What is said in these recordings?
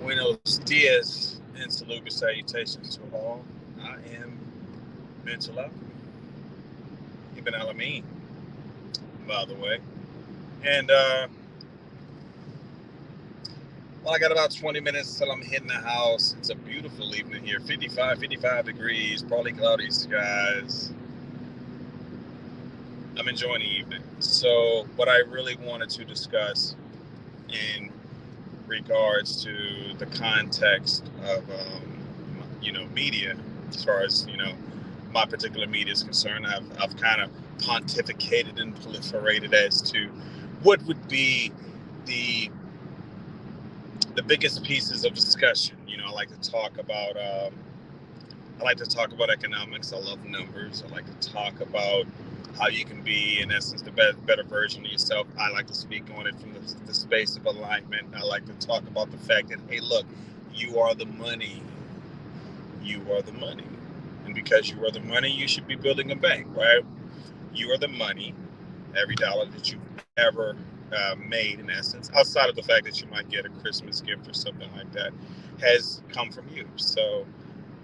Buenos dias and salute salutations to all. I am Mental Alchemy, Ibn Alameen, by the way. And I got about 20 minutes till I'm hitting the house. It's a beautiful evening here, 55 degrees, probably cloudy skies. I'm enjoying the evening. So what I really wanted to discuss in regards to the context of media, as far as my particular media is concerned, I've kind of pontificated and proliferated as to what would be the biggest pieces of discussion. I like to talk about economics. I love numbers. I like to talk about how you can be, in essence, the better version of yourself. I like to speak on it from the space of alignment. I like to talk about the fact that, hey, look, you are the money. You are the money. And because you are the money, you should be building a bank, right? You are the money. Every dollar that you've ever made, in essence, outside of the fact that you might get a Christmas gift or something like that, has come from you. So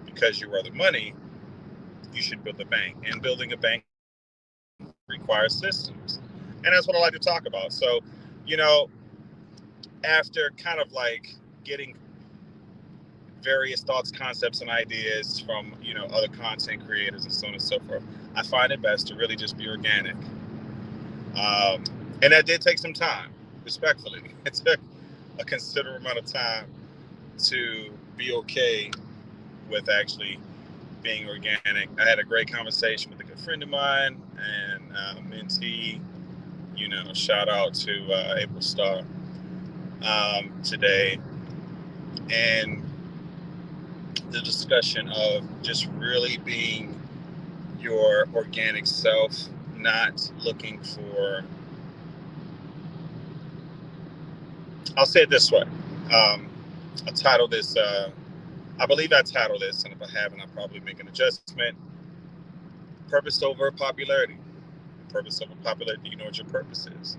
because you are the money, you should build a bank. And building a bank requires systems. And that's what I like to talk about. So, after kind of like getting various thoughts, concepts, and ideas from, other content creators and so on and so forth, I find it best to really just be organic. And that did take some time, respectfully. It took a considerable amount of time to be okay with actually being organic. I had a great conversation with a good friend of mine and mentee. Shout out to April Star today. And the discussion of just really being your organic self, not looking for, I'll say it this way. I titled this, I believe I titled this, and if I haven't, I'll probably make an adjustment. Purpose over popularity. Purpose over popularity. Do you know what your purpose is?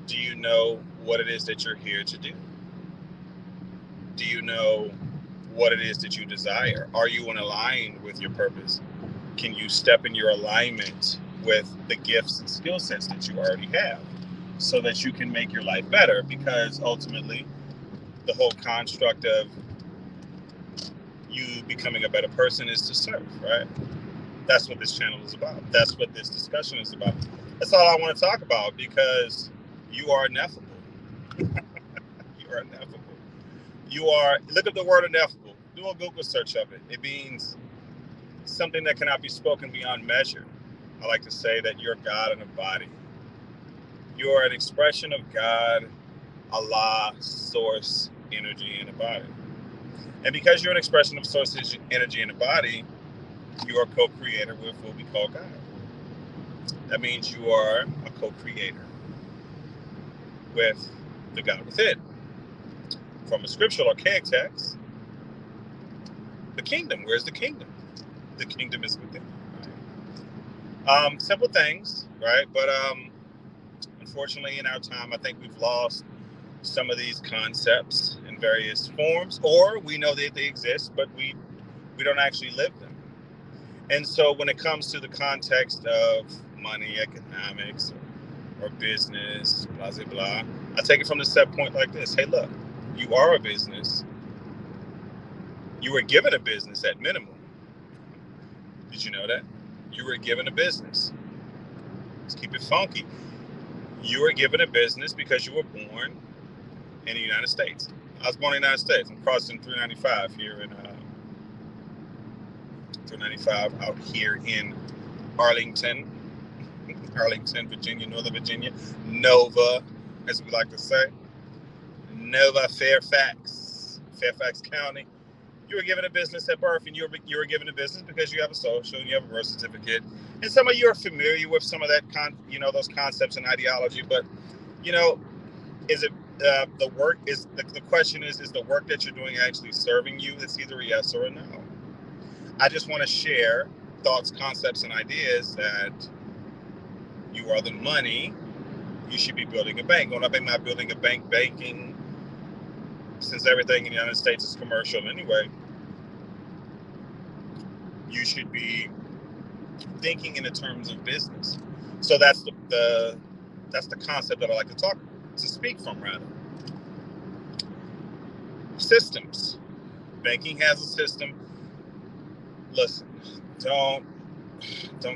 Do you know what it is that you're here to do? Do you know what it is that you desire? Are you in line with your purpose? Can you step in your alignment with the gifts and skill sets that you already have so that you can make your life better? Because ultimately, the whole construct of you becoming a better person is to serve, right? That's what this channel is about. That's what this discussion is about. That's all I want to talk about, because you are ineffable. You are ineffable. Look at the word ineffable. Do a Google search of it. It means something that cannot be spoken beyond measure. I like to say that you're God in a body. You are an expression of God, Allah, source, energy in a body. And because you're an expression of source, energy in a body, you are a co-creator with what we call God. That means you are a co-creator with the God within. From a scriptural archaic text, the kingdom. Where's the kingdom? The kingdom is within. Right? Simple things, right? But unfortunately, in our time, I think we've lost some of these concepts in various forms, or we know that they exist, but we don't actually live them. And so when it comes to the context of money, economics, or business, blah, blah, blah, I take it from the set point like this. Hey, look, you are a business. You were given a business at minimum. Did you know that? You were given a business. Let's keep it funky. You were given a business because you were born in the United States. I was born in the United States. I'm crossing 395 here in 395 out here in Arlington, Virginia, Northern Virginia, Nova, as we like to say, Nova, Fairfax County. You were given a business at birth, and you were given a business because you have a social and you have a birth certificate. And some of you are familiar with some of that, those concepts and ideology. But, is it the work? The question is the work that you're doing actually serving you? It's either a yes or a no. I just want to share thoughts, concepts, and ideas that you are the money. You should be building a bank. When I'm not building a bank, banking since everything in the United States is commercial anyway, you should be thinking in the terms of business. So that's the concept that I like to speak from, rather. Systems. Banking has a system. Listen, don't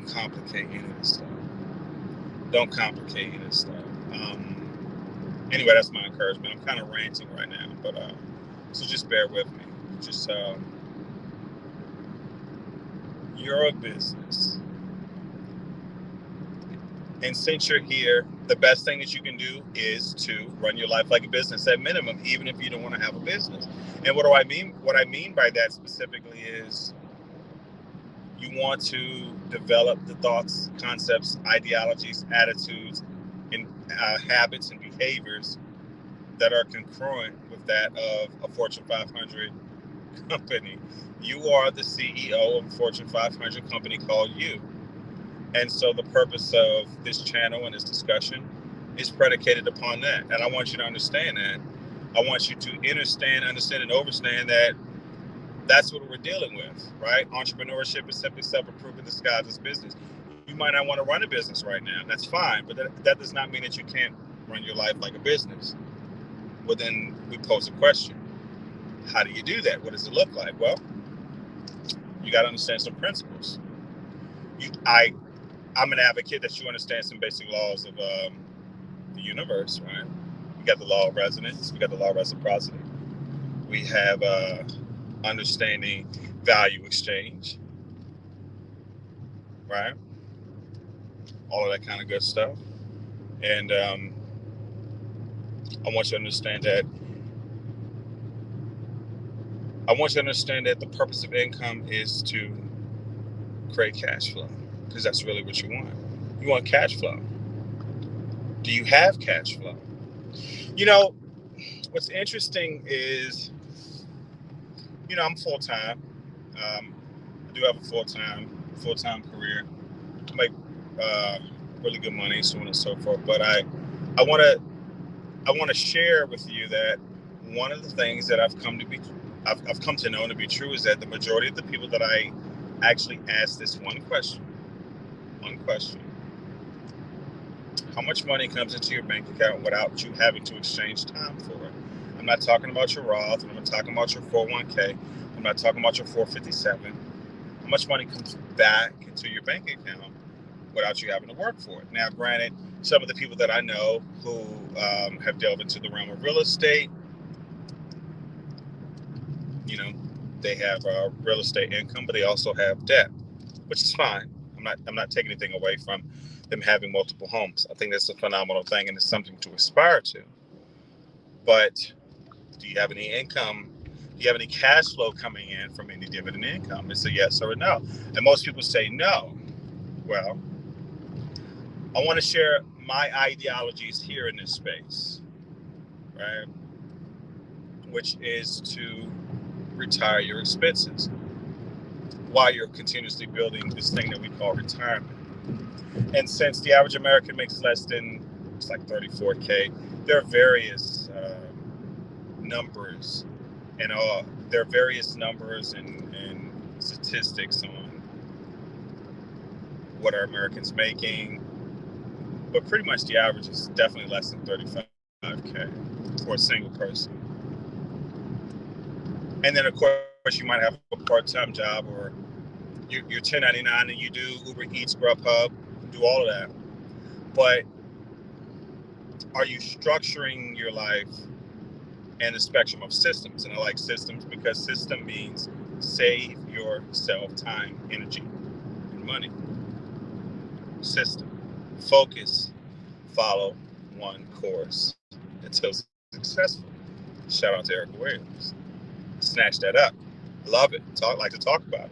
complicate any of this stuff. Don't complicate any of this stuff. Anyway, that's my encouragement. I'm kind of ranting right now, but so just bear with me. Just you're a business, and since you're here, the best thing that you can do is to run your life like a business at minimum, even if you don't want to have a business. And what do I mean? What I mean by that specifically is you want to develop the thoughts, concepts, ideologies, attitudes, and habits and behaviors that are congruent with that of a Fortune 500 company. You are the CEO of a Fortune 500 company called you. And so the purpose of this channel and this discussion is predicated upon that. And I want you to understand that. I want you to understand, and overstand that that's what we're dealing with, right? Entrepreneurship is simply self-improvement disguised as business. You might not want to run a business right now. That's fine, but that does not mean that you can't run your life like a business. Well, then we pose a question. How do you do that? What does it look like? Well, you got to understand some principles. I'm an advocate that you understand some basic laws of the universe, right? We got the law of resonance. We got the law of reciprocity. We have understanding value exchange, right? All of that kind of good stuff. And I want you to understand that. I want you to understand that the purpose of income is to create cash flow, because that's really what you want. You want cash flow. Do you have cash flow? You know, what's interesting is, I'm full-time. I do have a full-time career. I make really good money, so on and so forth. But I want to share with you that one of the things that I've come to know to be true is that the majority of the people that I actually ask this one question: how much money comes into your bank account without you having to exchange time for it? I'm not talking about your Roth, I'm not talking about your 401k, I'm not talking about your 457. How much money comes back into your bank account without you having to work for it? Now, granted, some of the people that I know who have delved into the realm of real estate, they have real estate income, but they also have debt, which is fine. I'm not taking anything away from them having multiple homes. I think that's a phenomenal thing, and it's something to aspire to. But do you have any income? Do you have any cash flow coming in from any dividend income? It's a yes or a no. And most people say no. Well, I want to share my ideologies here in this space, right? Which is to retire your expenses while you're continuously building this thing that we call retirement. And since the average American makes less than, it's like 34K, there are various numbers, and there are various numbers and statistics on what are Americans making, but pretty much the average is definitely less than 35K for a single person. And then, of course, you might have a part-time job, or you're 1099 and you do Uber Eats, Grubhub, do all of that. But are you structuring your life and the spectrum of systems? And I like systems because system means save yourself time, energy, and money. System. Focus. Follow one course until successful. Shout out to Erica Williams. Snatch that up. Love it. Like to talk about it.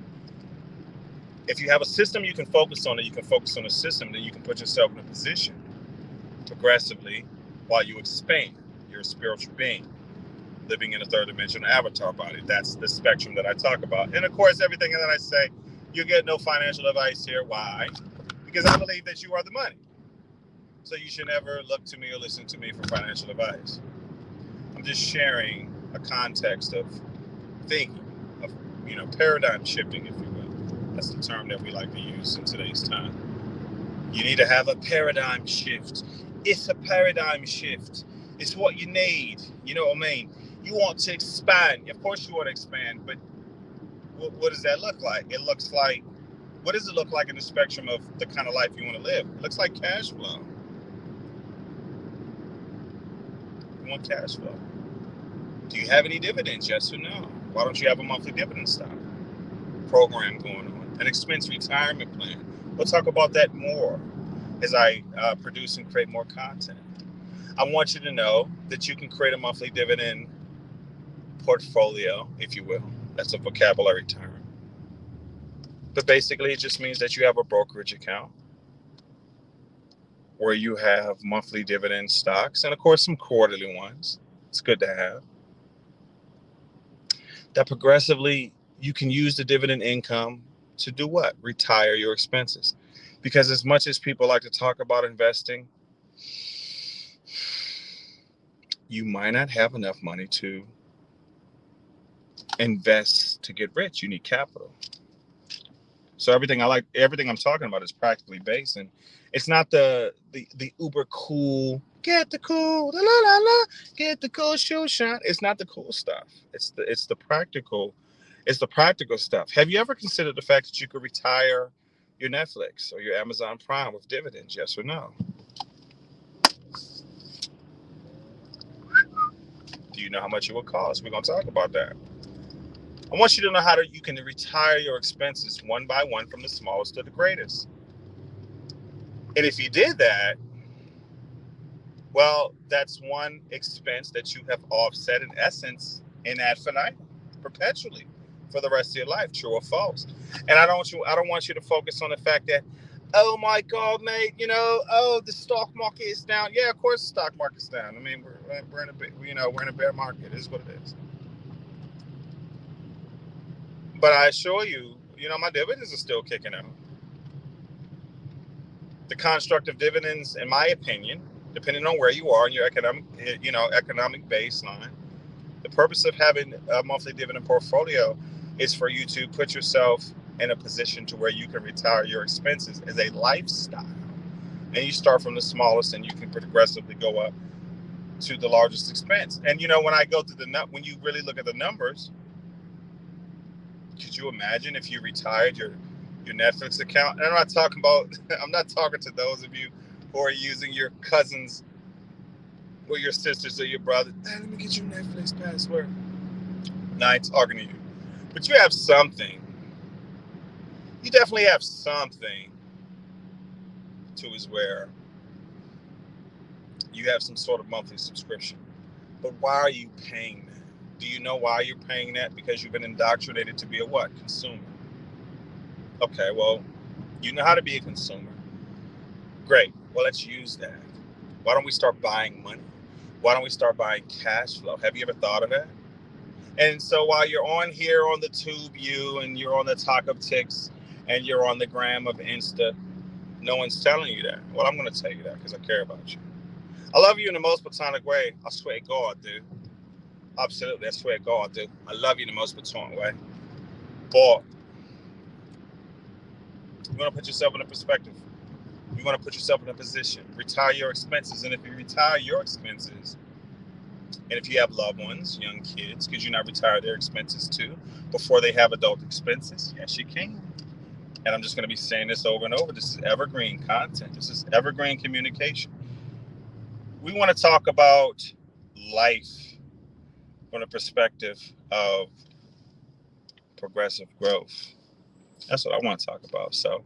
If you have a system you can focus on, and you can focus on a system, then you can put yourself in a position progressively while you expand. You're a spiritual being living in a third dimensional avatar body. That's the spectrum that I talk about. And of course, everything that I say, you get no financial advice here. Why? Because I believe that you are the money. So you should never look to me or listen to me for financial advice. I'm just sharing a context of thinking, of paradigm shifting, if you will. That's the term that we like to use in today's time. You need to have a paradigm shift. It's a paradigm shift. It's what you need. You know what I mean? You want to expand. Of course you want to expand, but what does that look like? It looks like, what does it look like in the spectrum of the kind of life you want to live? It looks like cash flow. You want cash flow. Do you have any dividends? Yes or no? Why don't you have a monthly dividend stock program going on? An expense retirement plan. We'll talk about that more as I produce and create more content. I want you to know that you can create a monthly dividend portfolio, if you will. That's a vocabulary term. But basically, it just means that you have a brokerage account where you have monthly dividend stocks and, of course, some quarterly ones. It's good to have. That progressively, you can use the dividend income to do what? Retire your expenses. Because as much as people like to talk about investing, you might not have enough money to invest to get rich. You need capital. So everything I'm talking about is practically based, and it's not the uber cool, get the cool, la la la, get the cool shoe shine. It's not the cool stuff. It's the practical stuff. Have you ever considered the fact that you could retire your Netflix or your Amazon Prime with dividends? Yes or no? Do you know how much it would cost? We're gonna talk about that. I want you to know how you can retire your expenses one by one from the smallest to the greatest. And if you did that, well, that's one expense that you have offset in essence in ad infinitum, perpetually, for the rest of your life. True or false? And I don't want you to focus on the fact that, oh my God, mate, the stock market is down. Yeah, of course the stock market's down. I mean, we're in a bear market. It is what it is. But I assure you, my dividends are still kicking out. The construct of dividends, in my opinion, depending on where you are in your economic baseline, the purpose of having a monthly dividend portfolio is for you to put yourself in a position to where you can retire your expenses as a lifestyle. And you start from the smallest and you can progressively go up to the largest expense. And when I go through when you really look at the numbers, could you imagine if you retired your Netflix account? And I'm not talking to those of you who are using your cousins or your sisters or your brother. Hey, let me get your Netflix password. No, I ain't talking to you. But you have something. You definitely have something to is where you have some sort of monthly subscription. But why are you paying that? Do you know why you're paying that? Because you've been indoctrinated to be a what? Consumer. Okay, well, you know how to be a consumer. Great. Well, let's use that. Why don't we start buying money? Why don't we start buying cash flow? Have you ever thought of that? And so while you're on here on the Tube and you're on the Talk of Ticks and you're on the gram of Insta, no one's telling you that. Well, I'm going to tell you that because I care about you. I love you in the most platonic way. I swear to God, dude. Absolutely, I swear to God, dude. I love you in the most platonic way. But you want to put yourself in a perspective. You want to put yourself in a position. Retire your expenses. And if you retire your expenses, and if you have loved ones, young kids, could you not retire their expenses too before they have adult expenses? Yes, you can. And I'm just going to be saying this over and over. This is evergreen content. This is evergreen communication. We want to talk about life from the perspective of progressive growth. That's what I want to talk about. So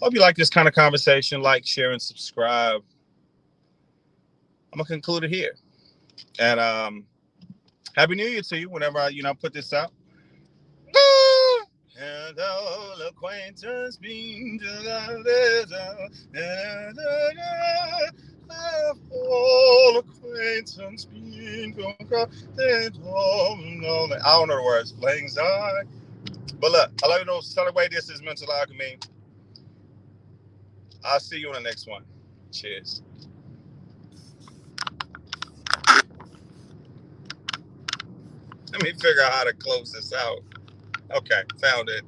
hope you like this kind of conversation. Like, share, and subscribe. I'm going to conclude it here. And Happy New Year to you whenever I put this out. And all acquaintance being all acquaintance being I don't know the words. Flames die. But look, I love you know, celebrate this is Mental Alchemy. I'll see you on the next one. Cheers. Let me figure out how to close this out. Okay, found it.